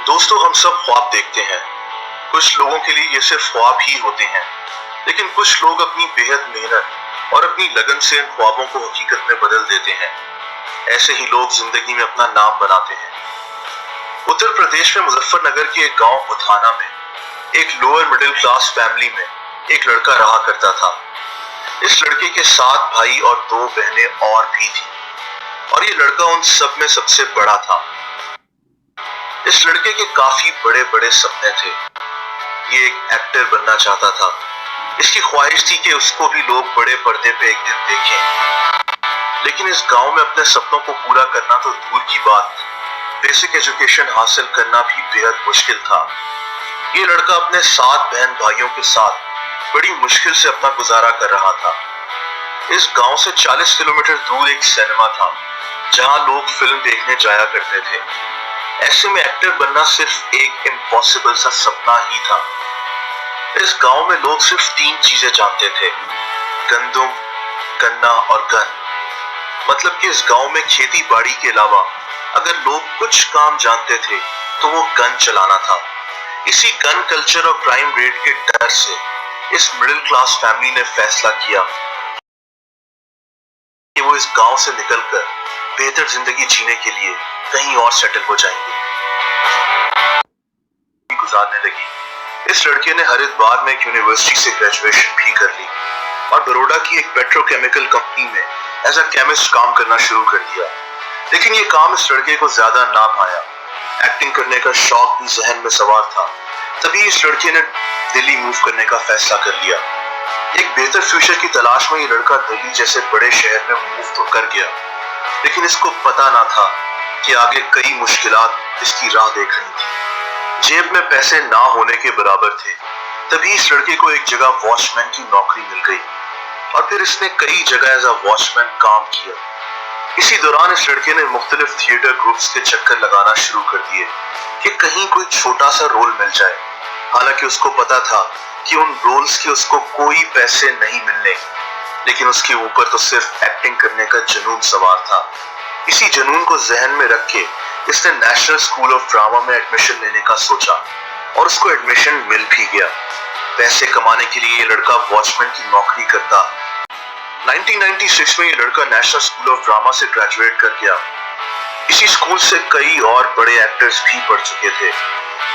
दोस्तों, हम सब ख्वाब देखते हैं। कुछ लोगों के लिए ये सिर्फ ख्वाब ही होते हैं, लेकिन कुछ लोग अपनी बेहद मेहनत और अपनी लगन से इन ख्वाबों को हकीकत में बदल देते हैं। ऐसे ही लोग जिंदगी में अपना नाम बनाते हैं। उत्तर प्रदेश में मुजफ्फरनगर के एक गांव बुधाना में एक लोअर मिडिल क्लास फैमिली में एक लड़का रहा करता था। इस लड़के के 7 भाई और 2 बहनें और भी थी, और ये लड़का उन सब में सबसे बड़ा था। इस लड़के के काफी बड़े बड़े सपने थे। ये एक एक्टर बनना चाहता था। इसकी ख्वाहिश थी कि उसको भी लोग बड़े पर्दे पे एक दिन देखें। लेकिन इस गांव में अपने सपनों को पूरा करना तो दूर की बात, बेसिक एजुकेशन हासिल करना भी बेहद मुश्किल था। ये लड़का अपने 7 बहन भाइयों के साथ बड़ी मुश्किल से अपना गुजारा कर रहा था। इस गांव से 40 किलोमीटर दूर एक सिनेमा था, जहां लोग फिल्म देखने जाया करते थे। ऐसे में एक्टर बनना सिर्फ एक इम्पॉसिबल सा सपना ही था। इस गांव में लोग सिर्फ 3 चीजें जानते थे: गंदुम, गन्ना और गन। मतलब कि इस गांव में खेती बाड़ी के अलावा अगर लोग कुछ काम जानते थे तो वो गन चलाना था। इसी गन कल्चर और क्राइम रेट के डर से इस मिडिल क्लास फैमिली ने फैसला किया कि वो इस गांव से निकलकर बेहतर जिंदगी जीने के लिए कहीं और सेटल हो जाएंगे। गुजारने लगी। इस लड़के ने हरिद्वार में एक यूनिवर्सिटी से ग्रेजुएशन भी कर ली और बड़ौदा की एक पेट्रोकेमिकल कंपनी में एज अ केमिस्ट काम करना शुरू कर दिया। लेकिन ये काम इस लड़के को ज्यादा ना भाया। एक्टिंग करने का शौक भी जहन में सवार था। तभी इस लड़के ने दिल्ली मूव करने का फैसला कर लिया। एक बेहतर फ्यूचर की तलाश में ये लड़का दिल्ली जैसे बड़े शहर में मूव तो कर गया, लेकिन इसको पता ना था कि आगे कई मुश्किलात इसकी राह देख रही थी। जेब में पैसे ना होने के बराबर थे। तभी इस लड़के को एक जगह वॉचमैन की नौकरी मिल गई और फिर इसने कई जगह एज अ वॉचमैन काम किया। इसी दौरान इस लड़के ने मुख्तलिफ थिएटर ग्रुप्स के चक्कर लगाना शुरू कर दिए कि कहीं कोई छोटा सा रोल मिल जाए। हालांकि उसको पता था कि उन रोल्स के उसको कोई पैसे नहीं मिलने, लेकिन उसके ऊपर तो सिर्फ एक्टिंग करने का जुनून सवार था। इसी जुनून को जहन में रख के इसने नेशनल स्कूल ऑफ ड्रामा में एडमिशन लेने का सोचा और उसको एडमिशन मिल भी गया। पैसे कमाने के लिए ये लड़का वॉचमैन की नौकरी करता। 1996 में ये लड़का नेशनल स्कूल ऑफ ड्रामा से ग्रेजुएट कर गया। इसी स्कूल से कई और बड़े एक्टर्स भी पढ़ चुके थे,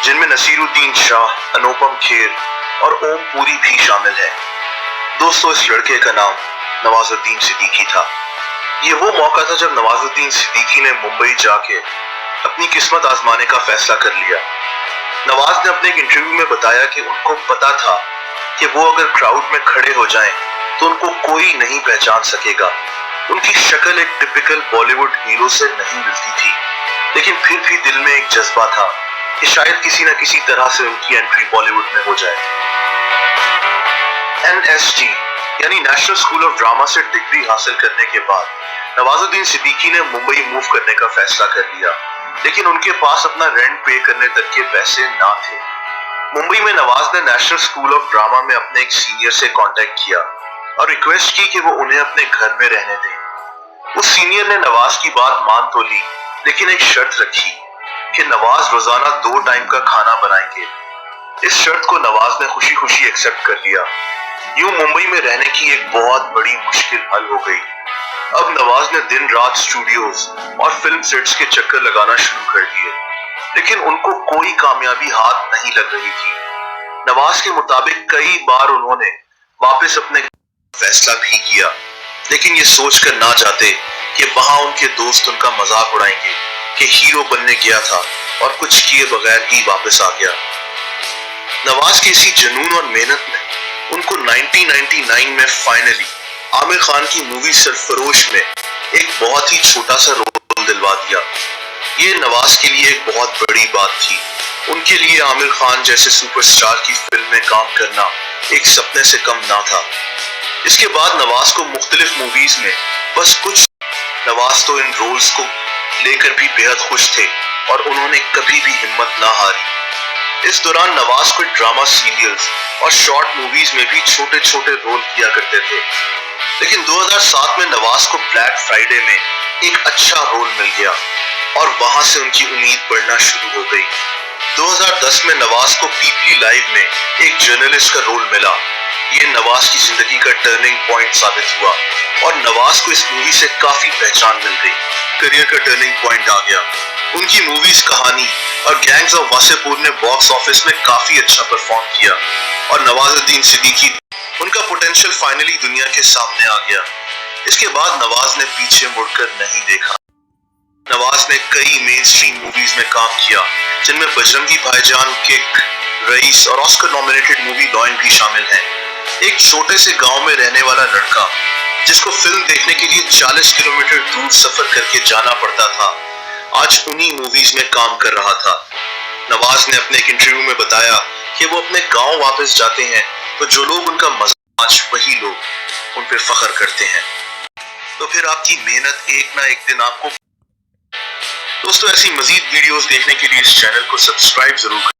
जिनमें नसीरुद्दीन शाह, अनुपम खेर और ओम पुरी भी शामिल है। दोस्तों, इस लड़के का नाम नवाजुद्दीन सिद्दीकी था। ये वो मौका था जब नवाजुद्दीन सिद्दीकी ने मुंबई जाके अपनी किस्मत आजमाने का फैसला कर लिया। नवाज ने अपने एक इंटरव्यू में बताया कि उनको पता था कि वो अगर क्राउड में खड़े हो जाएं तो उनको कोई नहीं पहचान सकेगा। उनकी शक्ल एक टिपिकल बॉलीवुड हीरो से नहीं मिलती थी, लेकिन फिर भी दिल में एक जज्बा था कि शायद किसी न किसी तरह से उनकी एंट्री बॉलीवुड में हो जाए। NSD यानी नेशनल स्कूल ऑफ ड्रामा से डिग्री हासिल करने के बाद नवाजुद्दीन सिद्दीकी ने मुंबई मूव करने का फैसला कर लिया, लेकिन उनके पास अपना रेंट पे करने तक के पैसे ना थे। मुंबई में नवाज ने नेशनल स्कूल ऑफ ड्रामा में अपने एक सीनियर से कांटेक्ट किया और रिक्वेस्ट की कि वो उन्हें अपने घर में रहने दें। उस सीनियर ने नवाज की बात मान तो ली, लेकिन एक शर्त रखी कि नवाज रोजाना 2 टाइम का खाना बनाएंगे। इस शर्त को नवाज ने खुशी खुशी एक्सेप्ट कर लिया। यूं मुंबई में रहने की एक बहुत बड़ी मुश्किल हल हो गई। अब नवाज ने दिन रात स्टूडियोज और फिल्म सेट्स के चक्कर लगाना शुरू कर दिए, लेकिन उनको कोई कामयाबी हाथ नहीं लग रही थी। नवाज के मुताबिक कई बार उन्होंने वापस अपने फैसला भी किया, लेकिन ये सोचकर ना जाते कि वहां उनके दोस्त उनका मजाक उड़ाएंगे कि हीरो बनने गया था और कुछ किए बगैर ही वापस आ गया। नवाज के इसी जुनून और मेहनत में उनको 1999 में फाइनली आमिर खान की मूवी सरफरोश में एक बहुत ही छोटा सा रोल दिलवा दिया। ये नवाज के लिए एक बहुत बड़ी बात थी। उनके लिए आमिर खान जैसे सुपरस्टार की फिल्म में काम करना एक सपने से कम ना था। इसके बाद नवाज को मुख्तलिफ मूवीज में बस कुछ, नवाज तो इन रोल्स को लेकर भी बेहद खुश थे और उन्होंने कभी भी हिम्मत ना हारी। इस दौरान नवाज को ड्रामा सीरियल्स और शॉर्ट मूवीज में भी छोटे छोटे रोल किया करते थे। लेकिन 2007 में नवाज को ब्लैक फ्राइडे में एक अच्छा रोल मिल गया और वहां से उनकी उम्मीद बढ़ना शुरू हो गई। 2010 में नवाज को पीपली लाइव में एक जर्नलिस्ट का रोल मिला। ये नवाज की जिंदगी का टर्निंग पॉइंट साबित हुआ और नवाज को इस मूवी से काफी पहचान मिल गई। करियर का टर्निंग पॉइंट आ गया। उनकी मूवीज कहानी और गैंग्स ऑफ वासेपुर ने बॉक्स ऑफिस में काफी अच्छा परफॉर्म किया और नवाजुद्दीन सिद्दीकी, उनका पोटेंशियल फाइनली दुनिया के सामने आ गया। इसके बाद नवाज ने पीछे मुड़कर नहीं देखा। नवाज ने कई मेन स्ट्रीम मूवीज में काम किया, जिनमें बजरंगी भाईजान, किक, रईस और ऑस्कर नॉमिनेटेड मूवी लॉयन भी शामिल हैं। एक छोटे से गांव में रहने वाला लड़का जिसको फिल्म देखने के लिए 40 किलोमीटर दूर सफर करके जाना पड़ता था, आज उन्हीं मूवीज में काम कर रहा था। नवाज ने अपने एक इंटरव्यू में बताया कि वो अपने गांव वापस जाते हैं तो जो लोग उनका मजाक, आज वही लोग उन पर फख्र करते हैं। तो फिर आपकी मेहनत एक ना एक दिन आपको। दोस्तों, ऐसी मजीद वीडियोस देखने के लिए इस चैनल को सब्सक्राइब जरूर करें।